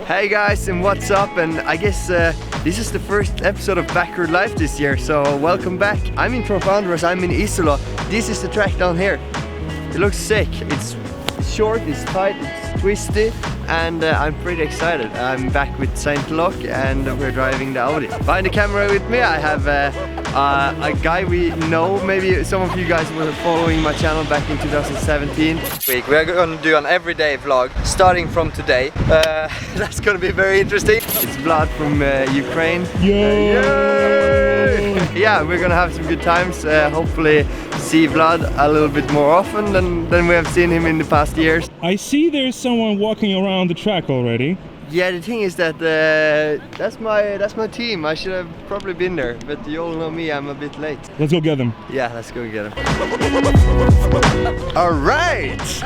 Hey guys, and what's up? And I guess this is the first episode of Bakkerud Live this year, so welcome back. I'm in Trophee Andros, I'm in Isola. This is the track down here. It looks sick. It's short, it's tight, it's twisty, and I'm pretty excited. I'm back with Definetly and we're driving the Audi. Behind the camera with me I have a guy we know. Maybe some of you guys were following my channel back in 2017. We're going to do an everyday vlog starting from today. That's going to be very interesting. It's Vlad from Ukraine. Yeah, we're gonna have some good times. Hopefully see Vlad a little bit more often than we have seen him in the past years. I see there's someone walking around the track already. Yeah, the thing is that that's my team. I should have probably been there, but you all know me, I'm a bit late. Let's go get them. Yeah, let's go get them. Alright!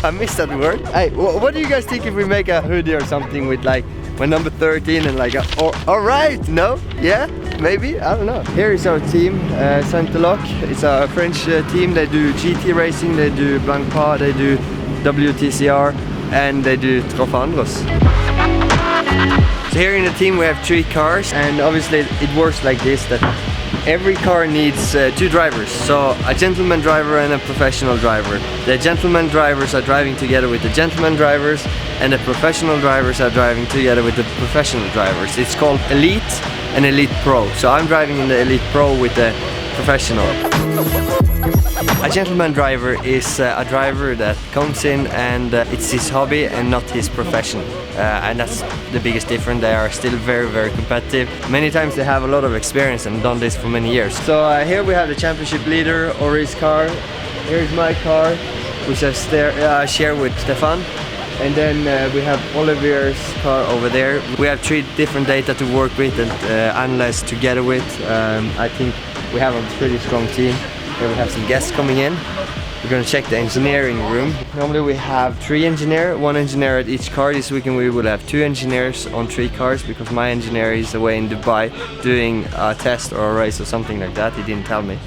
I missed that word. Hey, what do you guys think if we make a hoodie or something with like my number 13 and like a alright? No? Yeah? Maybe? I don't know. Here is our team, Definetly. It's a French team. They do GT racing, they do Blancpain, they do WTCR, and they do Trophee Andros. So here in the team we have 3 cars, and obviously it works like this, that every car needs 2 drivers. So a gentleman driver and a professional driver. The gentleman drivers are driving together with the gentleman drivers, and the professional drivers are driving together with the professional drivers. It's called Elite and Elite Pro. So I'm driving in the Elite Pro with the professional. A gentleman driver is a driver that comes in and it's his hobby and not his profession. And that's the biggest difference. They are still very, very competitive. Many times they have a lot of experience and done this for many years. So here we have the championship leader, Ori's car. Here's my car, which I share with Stefan. And then we have Olivier's car over there. We have 3 different data to work with and analyze together with. I think we have a pretty strong team. Here we have some guests coming in. We're going to check the engineering room. Normally we have 3 engineers, 1 engineer at each car. This weekend we will have 2 engineers on 3 cars because my engineer is away in Dubai doing a test or a race or something like that. He didn't tell me.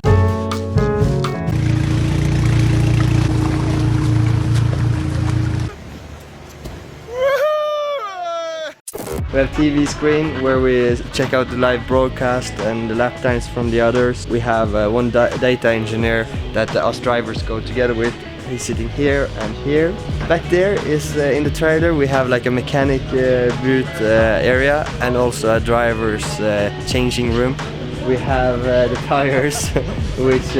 We have TV screen where we check out the live broadcast and the lap times from the others. We have 1 data engineer that us drivers go together with. He's sitting here and here. Back there is in the trailer we have like a mechanic booth area and also a driver's changing room. We have the tires which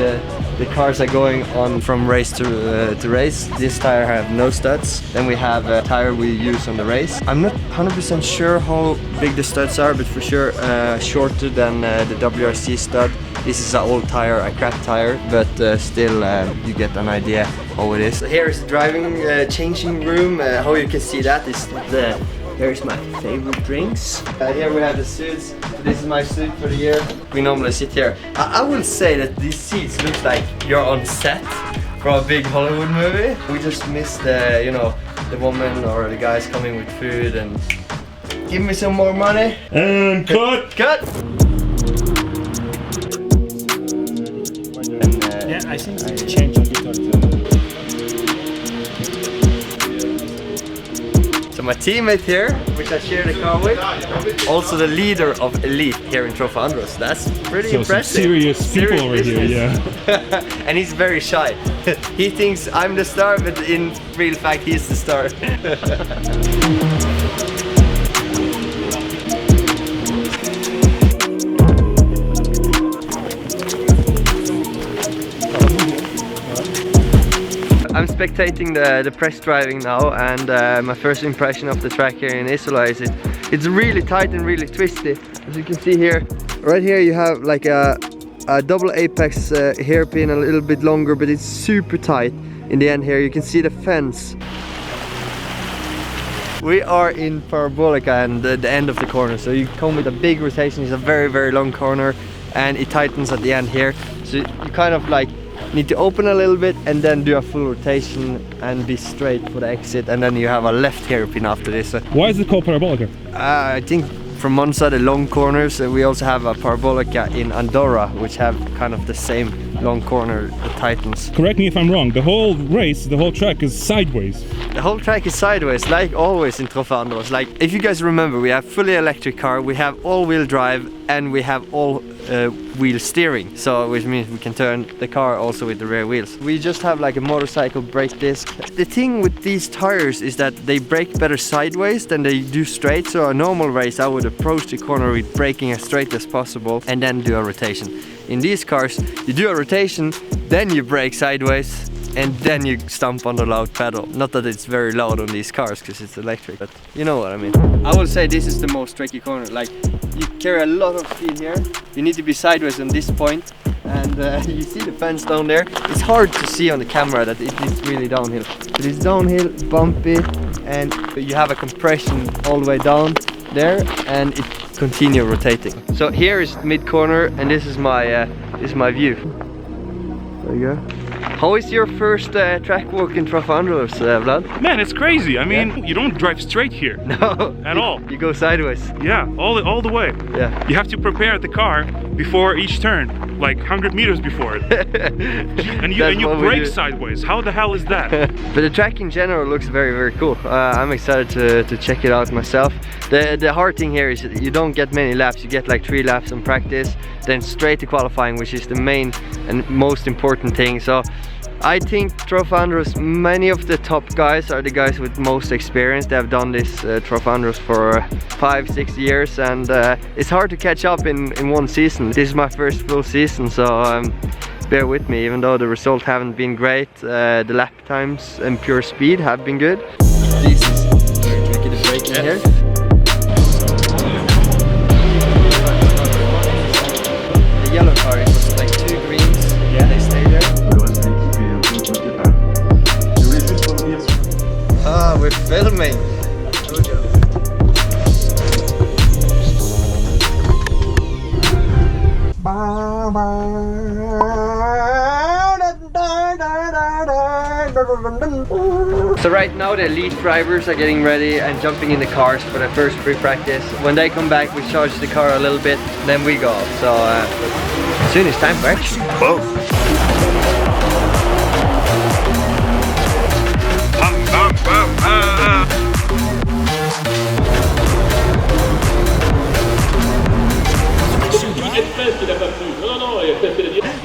the cars are going on from race to race. This tire have no studs. Then we have a tire we use on the race. I'm not 100% sure how big the studs are, but for sure shorter than the WRC stud. This is an old tire, a crap tire, but still you get an idea how it is. So here is the driving changing room. How you can see that is here's my favorite drinks. Here we have the suits. This is my suit for the year. We normally sit here. I will say that these seats look like you're on set for a big Hollywood movie. We just miss the, you know, the woman or the guys coming with food and give me some more money. And cut! Cut! Yeah, I think I changed on guitar too. So my teammate here, which I share the car with, also the leader of Elite here in Trophee Andros. That's pretty impressive. Some serious people over business. here, yeah. And he's very shy. He thinks I'm the star, but in real fact he's the star. I'm spectating the press driving now, and my first impression of the track here in Isola is it's really tight and really twisty. As you can see here, right here you have like a double apex hairpin, a little bit longer, but it's super tight. In the end here you can see the fence. We are in Parabolica and the end of the corner, so you come with a big rotation. It's a very, very long corner and it tightens at the end here, so you kind of like need to open a little bit and then do a full rotation and be straight for the exit, and then you have a left hairpin after this. Why is it called Parabolica? I think from Monza, the long corners. We also have a Parabolica in Andorra, which have kind of the same long corner it tightens. Correct me if I'm wrong, the whole race, the whole track is sideways. The whole track is sideways, like always in Trophee Andros. Like, if you guys remember, we have fully electric car, we have all-wheel drive, and we have all-wheel steering. So, which means we can turn the car also with the rear wheels. We just have like a motorcycle brake disc. The thing with these tires is that they brake better sideways than they do straight. So a normal race, I would approach the corner with braking as straight as possible and then do a rotation. In these cars, you do a rotation, then you brake sideways, and then you stomp on the loud pedal. Not that it's very loud on these cars because it's electric, but you know what I mean. I would say this is the most tricky corner. Like, you carry a lot of speed here. You need to be sideways on this point, and you see the fence down there. It's hard to see on the camera that it is really downhill. It is downhill, bumpy, and you have a compression all the way down there, and it continue rotating. So here is mid corner, and this is my view. There you go. How is your first track walk in Trophee Andros, Vlad? Man, it's crazy. I mean, you don't drive straight here. No. At all. You go sideways. Yeah, all the way. Yeah. You have to prepare the car before each turn, like 100 meters before it. and you brake sideways. How the hell is that? But the track in general looks very, very cool. I'm excited to check it out myself. The hard thing here is that you don't get many laps. You get like 3 laps in practice, then straight to qualifying, which is the main and most important thing. So I think Trophee Andros, many of the top guys are the guys with most experience. They have done this Trophee Andros for 5-6 years, and it's hard to catch up in one season. This is my first full season, so bear with me. Even though the results haven't been great, the lap times and pure speed have been good. This is very tricky to brake in here. The yellow car, it was like 2 greens, yeah, they stay there. Ah, we're filming. So right now the elite drivers are getting ready and jumping in the cars for the first pre-practice. When they come back, we charge the car a little bit, then we go off. So soon it's time for action. Whoa.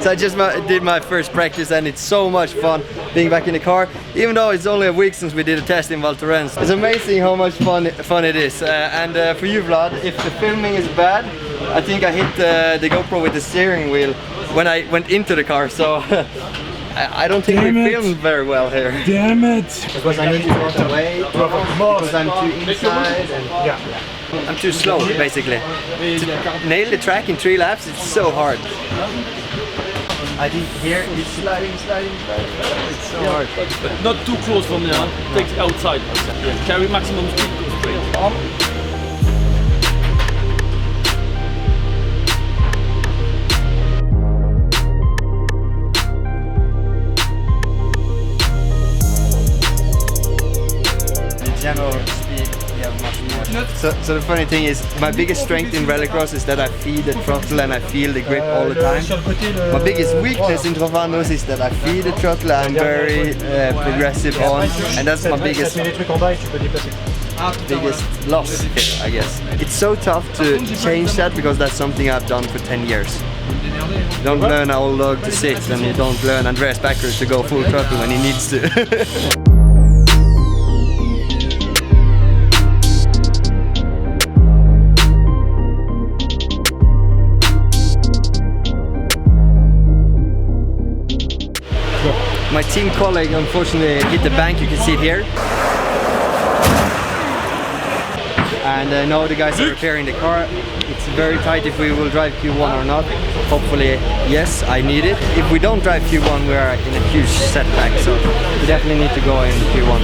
So I just did my first practice, and it's so much fun being back in the car, even though it's only a week since we did a test in Val Thorens. It's amazing how much fun it is. And for you, Vlad, if the filming is bad, I think I hit the GoPro with the steering wheel when I went into the car, so I don't think we filmed very well here. Damn it! Because I need to walk away, because I'm too inside, and I'm too slow, basically. To nail the track in 3 laps, it's so hard. I think here it's sliding. It's so hard. But not too close from there. Take it outside. Yeah. Carry maximum speed, go straight. General speed, yeah, much more. So the funny thing is, my biggest strength in rallycross is that I feel the throttle and I feel the grip all the time. My biggest weakness in Trophee Andros is that I feel the throttle, I'm very progressive on, and that's my biggest loss here, I guess. It's so tough to change that because that's something I've done for 10 years. You don't learn an old dog to sit, and you don't learn Andreas Bakkerud to go full throttle when he needs to. My team colleague unfortunately hit the bank, you can see it here. And now the guys are repairing the car. It's very tight if we will drive Q1 or not. Hopefully, yes, I need it. If we don't drive Q1, we are in a huge setback, so we definitely need to go in Q1.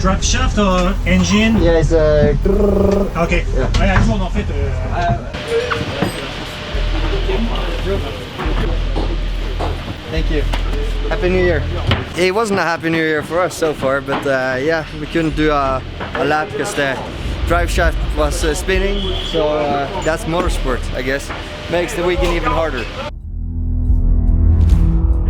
Drive shaft or engine? Yeah, it's Ok. Yeah. Ouais, à jour en fait. Thank you. Happy New Year. It wasn't a Happy New Year for us so far, but yeah, we couldn't do a lap because the drive shaft was spinning. So that's motorsport, I guess. Makes the weekend even harder.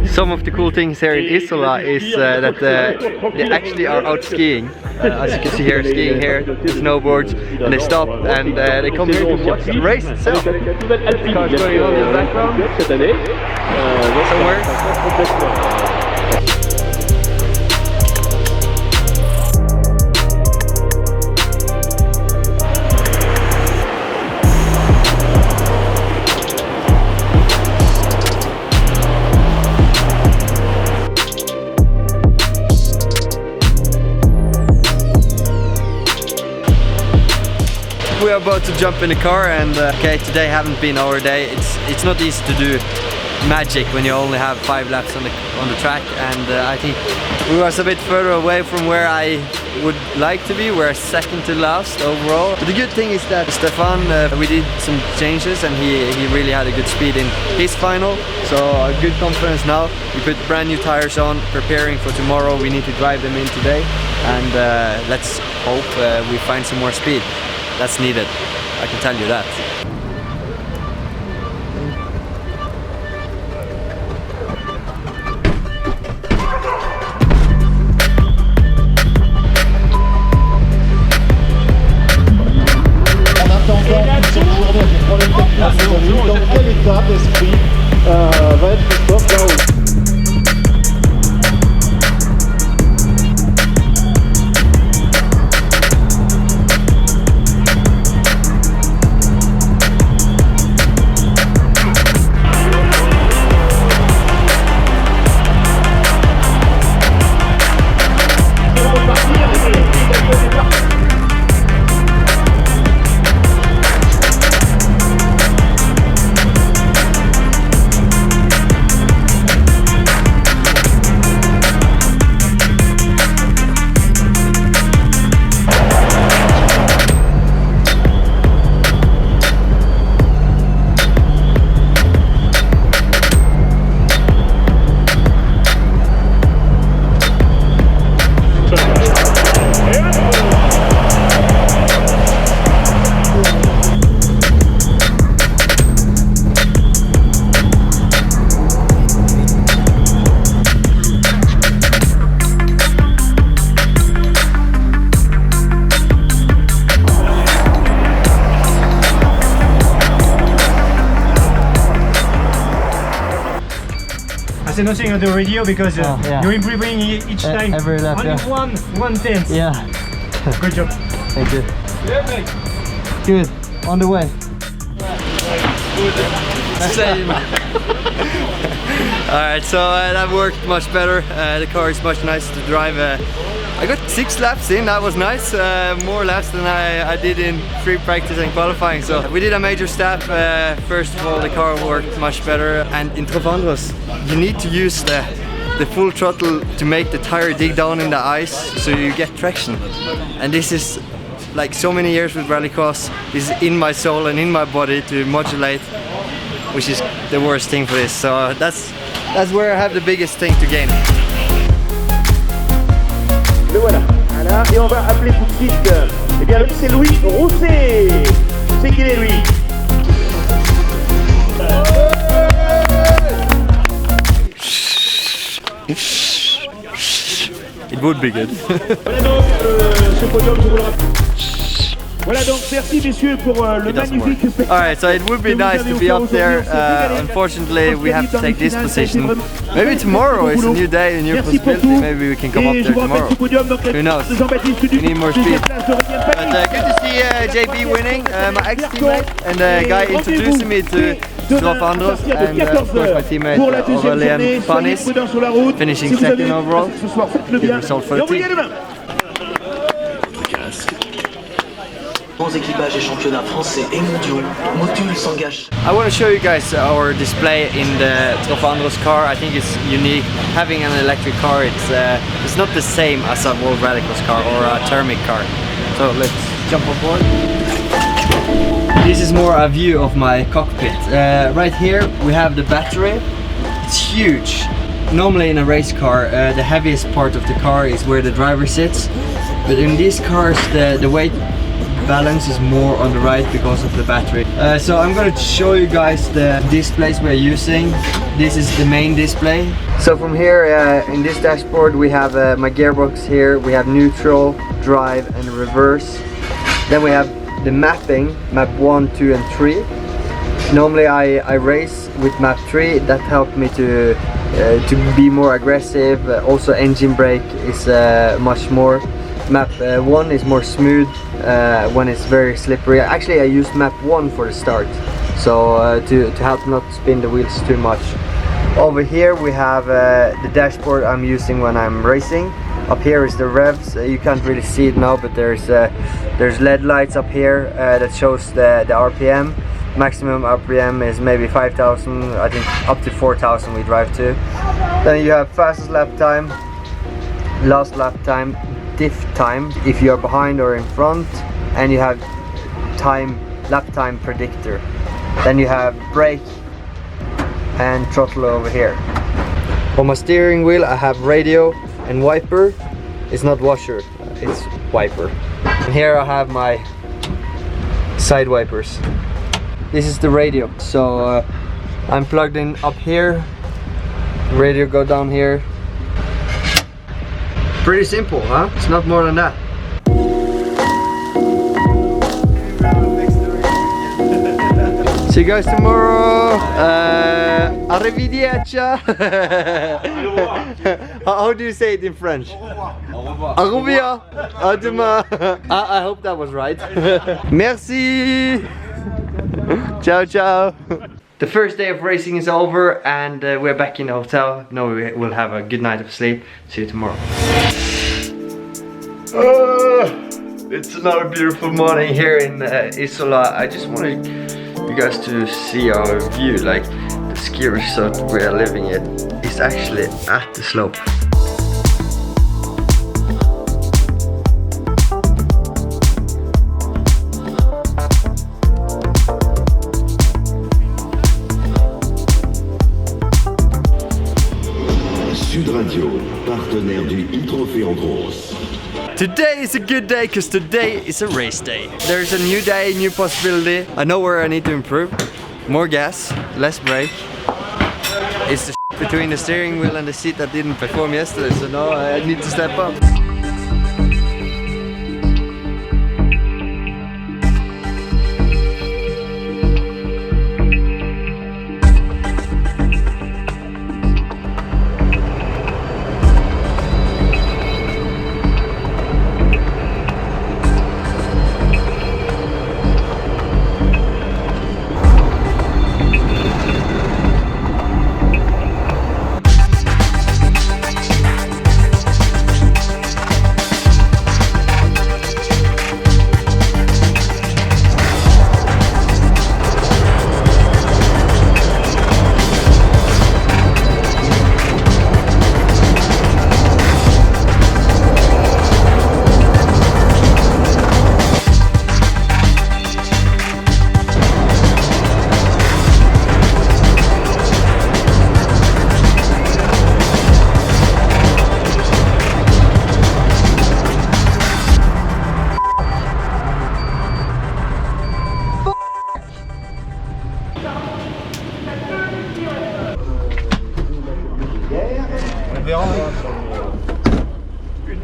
Some of the cool things here in Isola is that they actually are out skiing. As you can see here, skiing here, the snowboards, and they stop and they come here to watch the race itself. The car's going on in the background somewhere. We are about to jump in the car and okay, today haven't been our day. It's not easy to do magic when you only have 5 laps on the track, and I think we was a bit further away from where I would like to be. We're second to last overall. But the good thing is that Stefan, we did some changes and he really had a good speed in his final, so good confidence now. We put brand new tires on, preparing for tomorrow. We need to drive them in today, and let's hope we find some more speed. That's needed, I can tell you that. En attendant cette journée avec les problèmes techniques, dans quel état d'esprit va être Christophe là-haut? I say nothing on the radio because you're improving each time. Every lap, only yeah. 1/10. Yeah. Good job. Thank you. Good. On the way. Same. Alright, so that worked much better. The car is much nicer to drive. I got 6 laps in, that was nice. More laps than I did in free practice and qualifying. So we did a major step. First of all, the car worked much better. And in Trophee Andros, you need to use the full throttle to make the tire dig down in the ice so you get traction. And this is like so many years with rallycross. This is in my soul and in my body to modulate, which is the worst thing for this. So that's where I have the biggest thing to gain. Le voilà, voilà, et on va appeler tout de suite, eh bien c'est Louis Rousset. C'est qui est lui? It would be good. Voilà donc ce podium, je vous le rappelle. Voilà donc merci messieurs pour le magnifique spectacle. Alright, so it would be nice to be up there. Unfortunately, we have to take this position. Maybe tomorrow is a new day, a new possibility. Maybe we can come up there tomorrow. Who knows? We need more speed. But good to see JB winning, my ex-teammate, and the guy introducing me to Trophee Andros, and of course my teammate Aurélien Panis, finishing second overall. Good result for the team. Grands équipages et championnats français et mondiaux, Motul s'engage. I want to show you guys our display in the Trophee Andros car. I think it's unique. Having an electric car, it's not the same as a World Rallycross car or a thermic car. So let's jump on board. This is more a view of my cockpit. Right here we have the battery. It's huge. Normally in a race car, the heaviest part of the car is where the driver sits. But in these cars, the weight balance is more on the right because of the battery. So I'm going to show you guys the displays we're using. This is the main display. So from here in this dashboard we have my gearbox here. We have neutral, drive and reverse. Then we have the mapping, map 1, 2 and 3. Normally I race with map 3. That helped me to be more aggressive. Also engine brake is much more. Map 1 is more smooth when it's very slippery. Actually I used map 1 for the start, so to help not spin the wheels too much. Over here we have the dashboard I'm using when I'm racing. Up here is the revs. You can't really see it now, but there's LED lights up here that shows the RPM. Maximum RPM is maybe 5,000, I think up to 4,000 we drive to. Then you have fastest lap time, last lap time, diff time if you are behind or in front, and you have lap time predictor. Then you have brake and throttle over here. On my steering wheel I have radio and wiper. It's not washer, it's wiper. And here I have my side wipers. This is the radio, so I'm plugged in up here. Radio go down here. Pretty simple, huh? It's not more than that. See you guys tomorrow. Arrivederci. How do you say it in French? Au revoir. À demain. I hope that was right. Merci. Ciao, ciao. The first day of racing is over and we're back in the hotel. No, we will have a good night of sleep. See you tomorrow. It's another beautiful morning here in Isola. I just wanted you guys to see our view. Like the ski resort we are living in is actually at the slope. Radio, partenaire du Trophee Andros. Today is a good day because today is a race day. There's a new day, new possibility. I know where I need to improve. More gas, less brake. It's the between the steering wheel and the seat that didn't perform yesterday, so now I need to step up.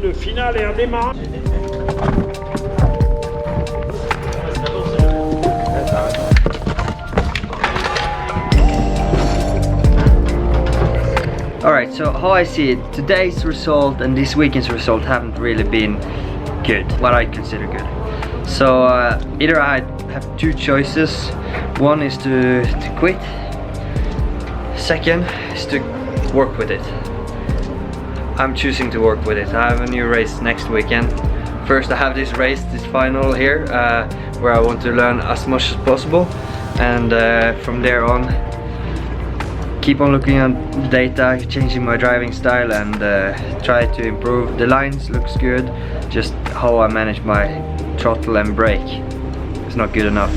Une finale et un démarrage. Alright, so how I see it, today's result and this weekend's result haven't really been good, what I consider good. So either I have two choices. One is to quit. Second is to work with it. I'm choosing to work with it. I have a new race next weekend. First I have this race, this final here, where I want to learn as much as possible, and from there on keep on looking at data, changing my driving style, and try to improve. The lines looks good, just how I manage my throttle and brake is not good enough.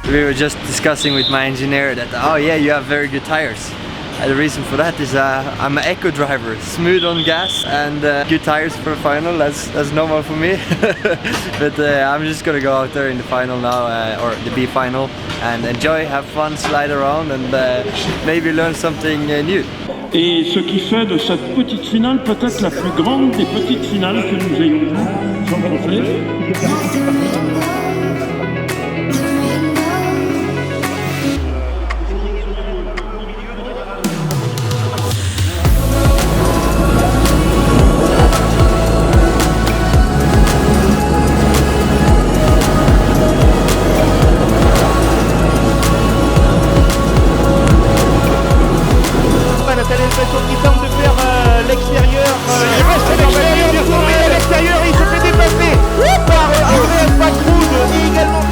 We were just discussing with my engineer that, oh yeah, you have very good tires. The reason for that is I'm an eco driver, smooth on gas and good tires for the final. That's normal for me. But I'm just gonna go out there in the final now, or the B final, and enjoy, have fun, slide around, and maybe learn something new. Et ce qui fait de cette petite finale peut-être la plus grande des petites finales que nous ayons rencontrées. Qui tente de faire l'extérieur. Il reste à l'extérieur, il est tombé à l'extérieur, il se fait dépasser par Andreas Bakkerud et également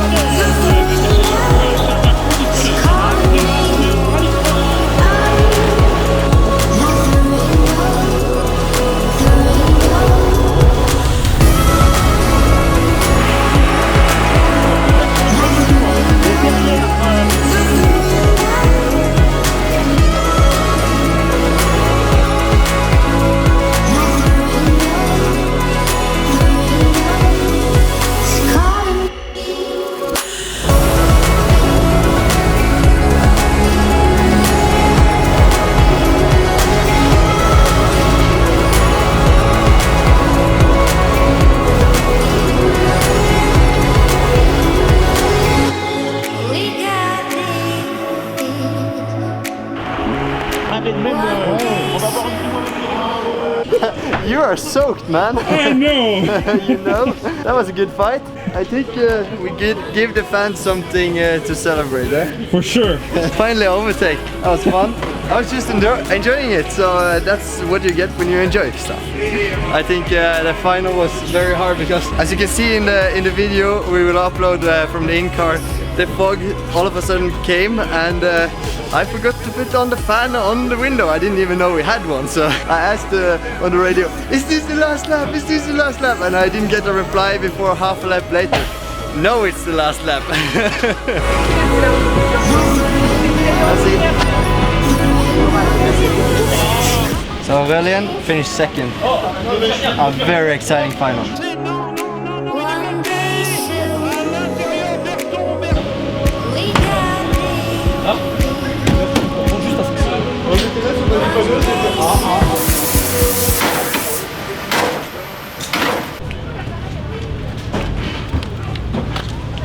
You are soaked, man. I know. You know, that was a good fight. I think we give the fans something to celebrate, eh? For sure. Finally overtake. That was fun. I was just enjoying it, so that's what you get when you enjoy stuff. I think the final was very hard because, as you can see in the video we will upload from the in-car, the fog all of a sudden came, and I forgot to put on the fan on the window. I didn't even know we had one, so I asked on the radio, is this the last lap? Is this the last lap? And I didn't get a reply before half a lap later. No, it's the last lap. So Aurelien finished second. A very exciting final.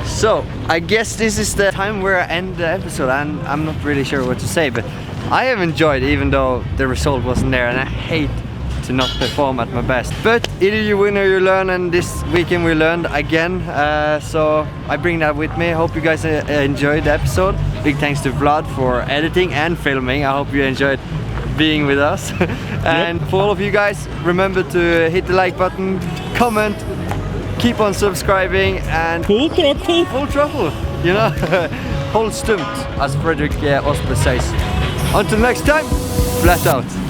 So, I guess this is the time where I end the episode, and I'm not really sure what to say, but I have enjoyed, even though the result wasn't there, and I hate to not perform at my best. But either you win or you learn, and this weekend we learned again, so I bring that with me. I hope you guys enjoyed the episode. Big thanks to Vlad for editing and filming. I hope you enjoyed being with us. And for all of you guys, remember to hit the like button, comment, keep on subscribing, and full throttle. Full throttle, you know. Hold stumt, as Frederick Osber says. Until next time, flat out.